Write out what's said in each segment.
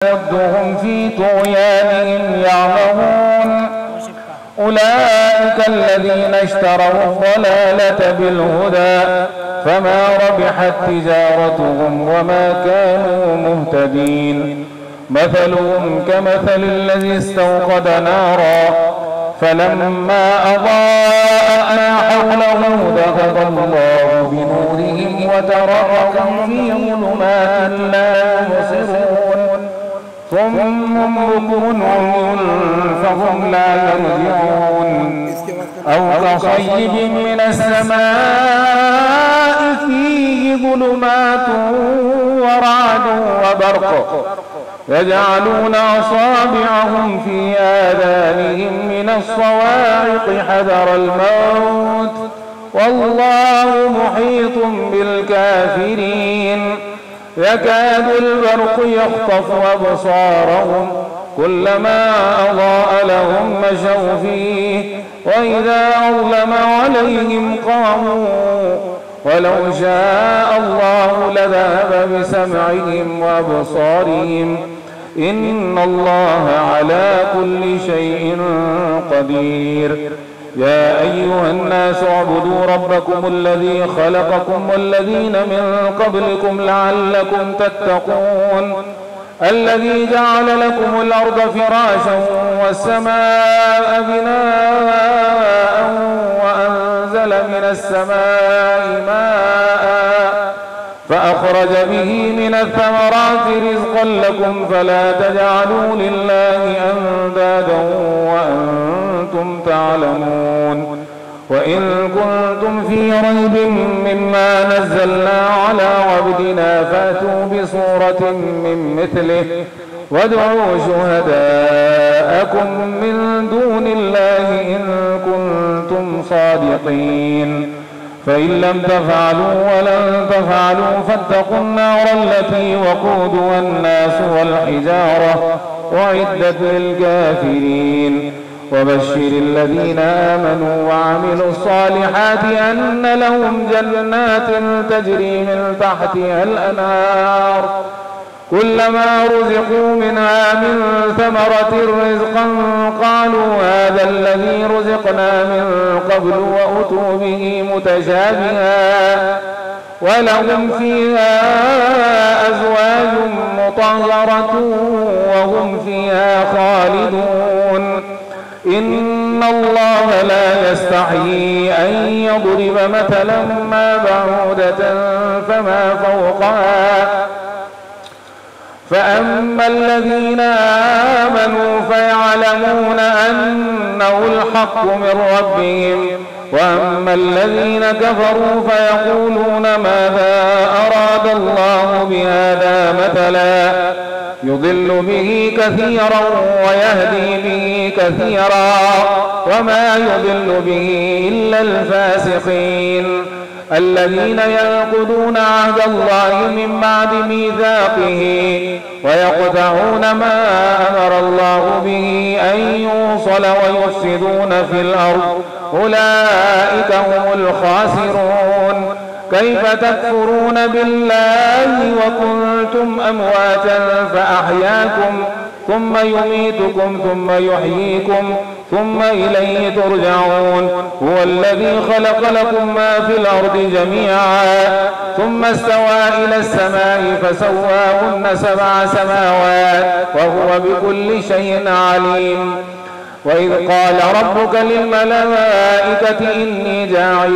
يمدهم في طغيانهم يعمهون. أولئك الذين اشتروا الضلالة بالهدى فما ربحت تجارتهم وما كانوا مهتدين. مثلهم كمثل الذي استوقد نارا فلما أضاء ما حوله ذهب الله بنورهم وتركهم في ظلمات لا يبصرون. صم بكم عمي فهم لا يرجعون. أو كصيب من السماء فيه ظلمات ورعد وبرق يجعلون أصابعهم في آذانهم من الصواعق حذر الموت والله محيط بالكافرين. يكاد البرق يخطف أبصارهم كلما أضاء لهم مشوا فيه وإذا أظلم عليهم قاموا ولو شاء الله لذهب بسمعهم وأبصارهم إن الله على كل شيء قدير. يا أيها الناس اعبدوا ربكم الذي خلقكم والذين من قبلكم لعلكم تتقون. الذي جعل لكم الأرض فراشا والسماء بناء وأنزل من السماء ماء فأخرج به من الثمرات رزقا لكم فلا تجعلوا لله أندادا وأنتم تعلمون. وإن كنتم في ريب مما نزلنا على عبدنا فأتوا بصورة من مثله وادعوا شهداءكم من دون الله إن كنتم صادقين. فإن لم تفعلوا ولن تفعلوا فاتقوا النار التي وقودها الناس والحجارة أعدت للكافرين. وبشر الذين آمنوا وعملوا الصالحات أن لهم جنات تجري من تحتها الأنهار كلما رزقوا منها من ثمرة رزقا قالوا هذا الذي رزقنا من قبل وأتوا به متشابها ولهم فيها أزواج مطهرة وهم فيها خالدون. إن الله لا يستحيي أن يضرب مثلا ما بعودة فما فوقها فأما الذين آمنوا فيعلمون أنه الحق من ربهم وأما الذين كفروا فيقولون ماذا أراد الله بهذا مثلا يضل به كثيرا ويهدي به كثيرا وما يضل به إلا الفاسقين الذين ينقضون عهد الله من بعد ميثاقه ويقطعون ما أمر الله به أن يوصل ويفسدون في الأرض أولئك هم الخاسرون. كيف تكفرون بالله وكنتم أمواتا فأحياكم ثم يميتكم ثم يحييكم ثم إليه ترجعون. هو الذي خلق لكم ما في الأرض جميعا ثم استوى إلى السماء فسواهن 7 سماوات وهو بكل شيء عليم. وإذ قال ربك للملائكة إني جاعل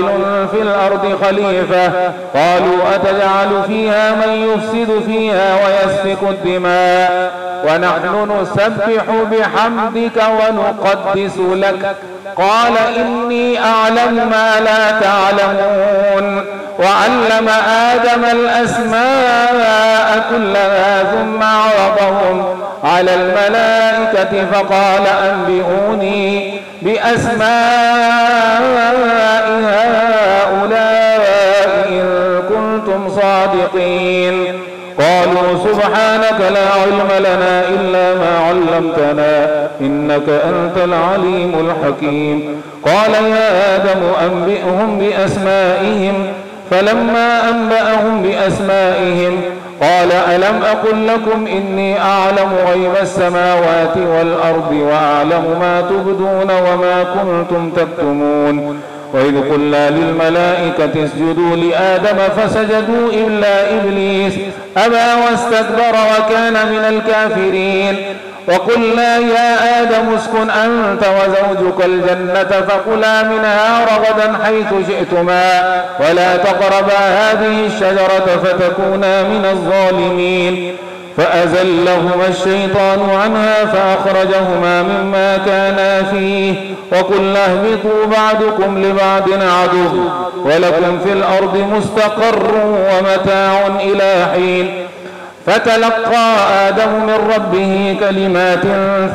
في الأرض خليفة قالوا أتجعل فيها من يفسد فيها ويسفك الدماء ونحن نسبح بحمدك ونقدس لك قال إني أعلم ما لا تعلمون. وعلم آدم الأسماء كلها ثم عرضهم على الملائكة فقال أنبئوني بأسماء هؤلاء إن كنتم صادقين. قالوا سبحانك لا علم لنا إلا ما علمتنا إنك أنت العليم الحكيم. قال يا آدم أنبئهم بأسمائهم فلما أنبأهم بأسمائهم قال ألم أقل لكم إني أعلم غيب السماوات والأرض وأعلم ما تبدون وما كنتم تكتمون وإذ قلنا للملائكة اسجدوا لآدم فسجدوا إلا إبليس أبى واستكبر وكان من الكافرين وقلنا يا آدم اسكن أنت وزوجك الجنة فكلا منها رغدا حيث شئتما ولا تقربا هذه الشجرة فتكونا من الظالمين فأزلهما الشيطان عنها فأخرجهما مما كانا فيه وقلنا اهبطوا بعضكم لبعض عدو ولكم في الأرض مستقر ومتاع إلى حين فتلقى آدم من ربه كلمات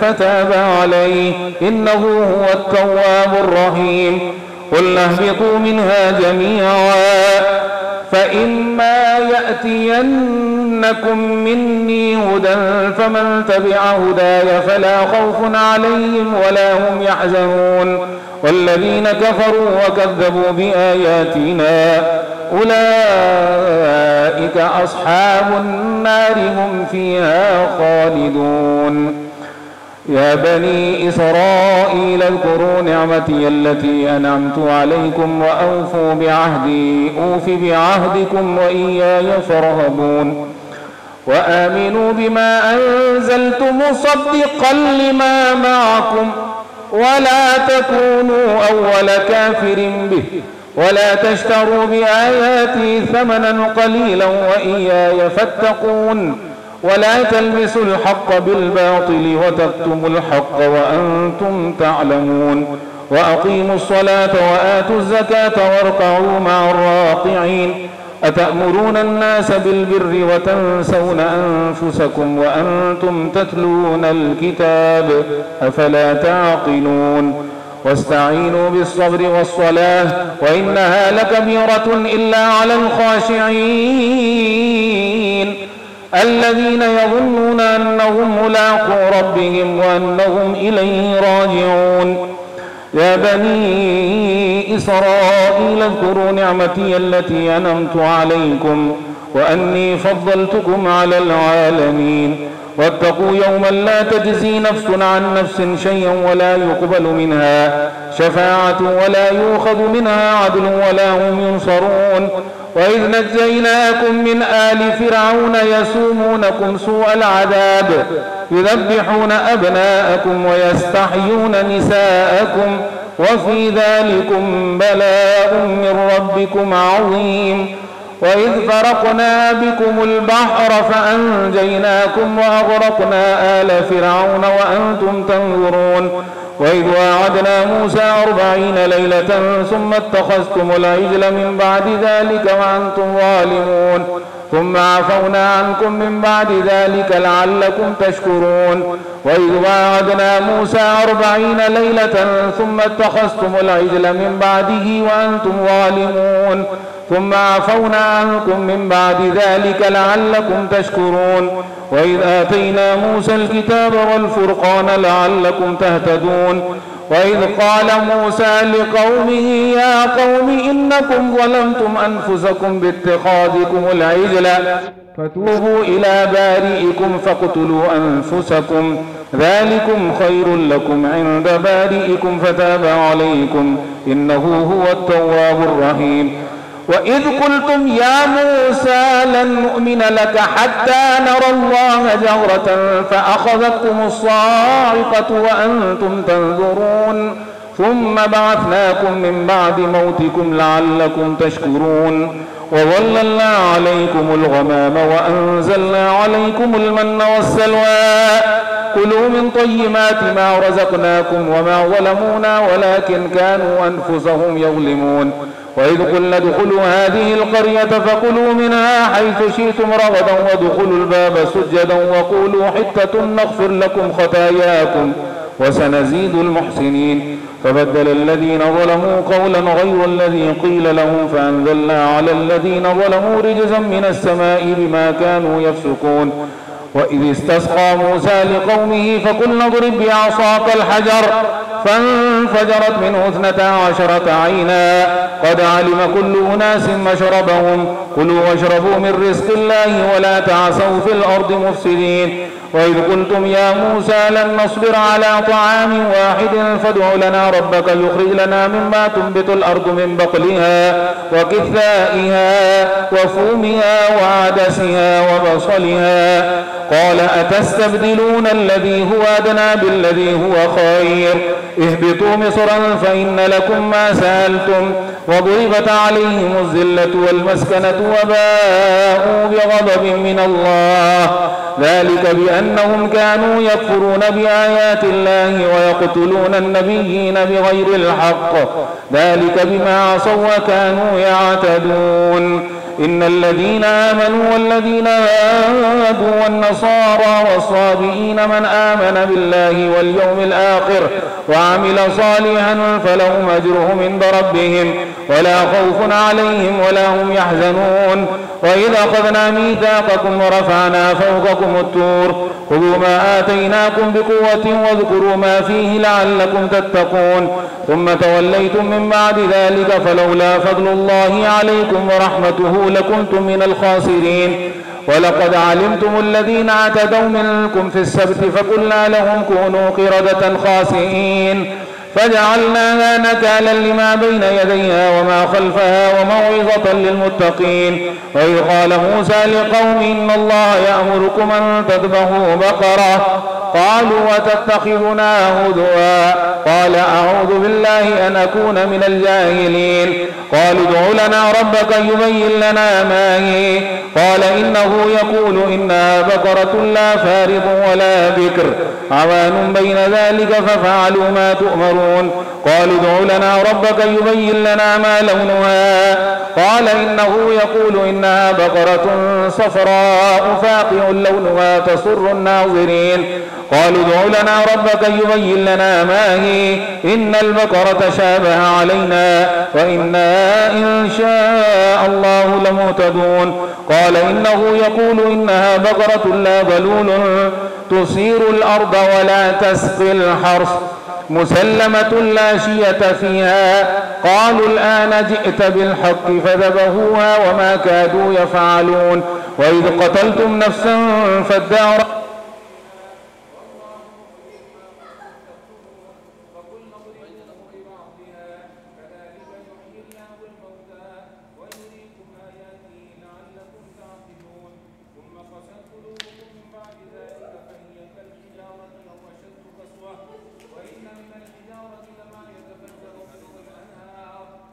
فتاب عليه إنه هو التواب الرحيم قلنا اهبطوا منها جميعا فإما يأتينكم مني هدى فمن تبع هداي فلا خوف عليهم ولا هم يحزنون والذين كفروا وكذبوا بآياتنا أولئك أصحاب النار هم فيها خالدون يا بني إسرائيل اذكروا نعمتي التي أنعمت عليكم وأوفوا بعهدي أوف بعهدكم وإياي فارهبون وآمنوا بما أنزلت مصدقا لما معكم ولا تكونوا أول كافر به ولا تشتروا بآياتي ثمنا قليلا وإياي فاتقون ولا تلبسوا الحق بالباطل وتكتموا الحق وأنتم تعلمون وأقيموا الصلاة وآتوا الزكاة واركعوا مع الراكعين أتأمرون الناس بالبر وتنسون أنفسكم وأنتم تتلون الكتاب أفلا تعقلون واستعينوا بالصبر والصلاة وإنها لكبيرة إلا على الخاشعين الذين يظنون أنهم ملاقو ربهم وأنهم إليه راجعون يا بني إسرائيل اذكروا نعمتي التي أنعمت عليكم وأني فضلتكم على العالمين واتقوا يوما لا تجزي نفس عن نفس شيئا ولا يقبل منها شفاعة ولا يؤخذ منها عدل ولا هم ينصرون وإذ نجيناكم من آل فرعون يسومونكم سوء العذاب يذبحون أبناءكم ويستحيون نساءكم وفي ذلكم بلاء من ربكم عظيم وإذ فرقنا بكم البحر فأنجيناكم وأغرقنا آل فرعون وأنتم تنظرون وإذ واعدنا موسى 40 ليلة ثم اتخذتم العجل من بعد ذلك وأنتم ظالمون ثم عفونا عنكم من بعد ذلك لعلكم تشكرون وإذ واعدنا موسى 40 ليلة ثم اتخذتم العجل من بعده وأنتم ظالمون ثم عفونا عنكم من بعد ذلك لعلكم تشكرون وإذ آتينا موسى الكتاب والفرقان لعلكم تهتدون وإذ قال موسى لقومه يا قوم إنكم ظلمتم أنفسكم باتخاذكم العجل فتوبوا إلى بارئكم فاقتلوا أنفسكم ذلكم خير لكم عند بارئكم فتاب عليكم إنه هو التواب الرحيم وإذ قلتم يا موسى لن نؤمن لك حتى نرى الله جهرة فأخذتكم الصاعقة وأنتم تنظرون ثم بعثناكم من بعد موتكم لعلكم تشكرون وظللنا عليكم الغمام وأنزلنا عليكم المن والسلوى كلوا من طيبات ما رزقناكم وما ظلمونا ولكن كانوا أنفسهم يظلمون وإذ قلنا ادخلوا هذه القرية فكلوا منها حيث شئتم رغدا وادخلوا الباب سجدا وقولوا حتة نغفر لكم خطاياكم وسنزيد المحسنين فبدل الذين ظلموا قولا غير الذي قيل لهم فأنزلنا على الذين ظلموا رجزا من السماء بما كانوا يفسقون وإذ استسقى موسى لقومه فقلنا اضرب بعصاك الحجر فانفجرت منه 12 عينا قد علم كل أناس مشربهم كلوا واشربوا من رزق الله ولا تعثوا في الأرض مفسدين وإذ قلتم يا موسى لن نصبر على طعام واحد فادع لنا ربك يخرج لنا مما تنبت الأرض من بقلها وكثائها وفومها وعدسها وبصلها قال أتستبدلون الذي هو أدنى بالذي هو خير اهبطوا مصرا فإن لكم ما سألتم وضربت عليهم الذلة والمسكنة وباءوا بغضب من الله ذلك بأنهم كانوا يكفرون بآيات الله ويقتلون النبيين بغير الحق ذلك بما عصوا وكانوا يعتدون إن الذين آمنوا والذين هادوا والنصارى والصابئين من آمن بالله واليوم الآخر وعمل صالحا فلهم أجرهم عند ربهم ولا خوف عليهم ولا هم يحزنون وإذا أخذنا ميثاقكم ورفعنا فوقكم الطور خذوا ما آتيناكم بقوة واذكروا ما فيه لعلكم تتقون ثم توليتم من بعد ذلك فلولا فضل الله عليكم ورحمته لكنتم من الخاسرين ولقد علمتم الذين اعتدوا منكم في السبت فقلنا لهم كونوا قردة خاسئين فجعلناها نكالا لما بين يديها وما خلفها وموعظة للمتقين وإذ قال موسى لقوم إن الله يأمركم أن تذبحوا بقرة قالوا وتتخذنا هزوا قال أعوذ بالله أن أكون من الجاهلين قالوا ادع لنا ربك يبين لنا ما هي قال إنه يقول إنها بقرة لا فارض ولا بكر عوان بين ذلك ففعلوا ما تؤمرون قالوا ادع لنا ربك يبين لنا ما لونها قال إنه يقول إنها بقرة صفراء فاقع لونها تسر الناظرين قالوا ادع لنا ربك يبين لنا ما هي إن البقرة شابه علينا وإنا إن شاء الله لمهتدون قال إنه يقول إنها بقرة لا ذلول تثير الأرض ولا تسقي الحرث مسلمة لا شية فيها قالوا الآن جئت بالحق فذبحوها وما كادوا يفعلون وإذ قتلتم نفسا فادارأتم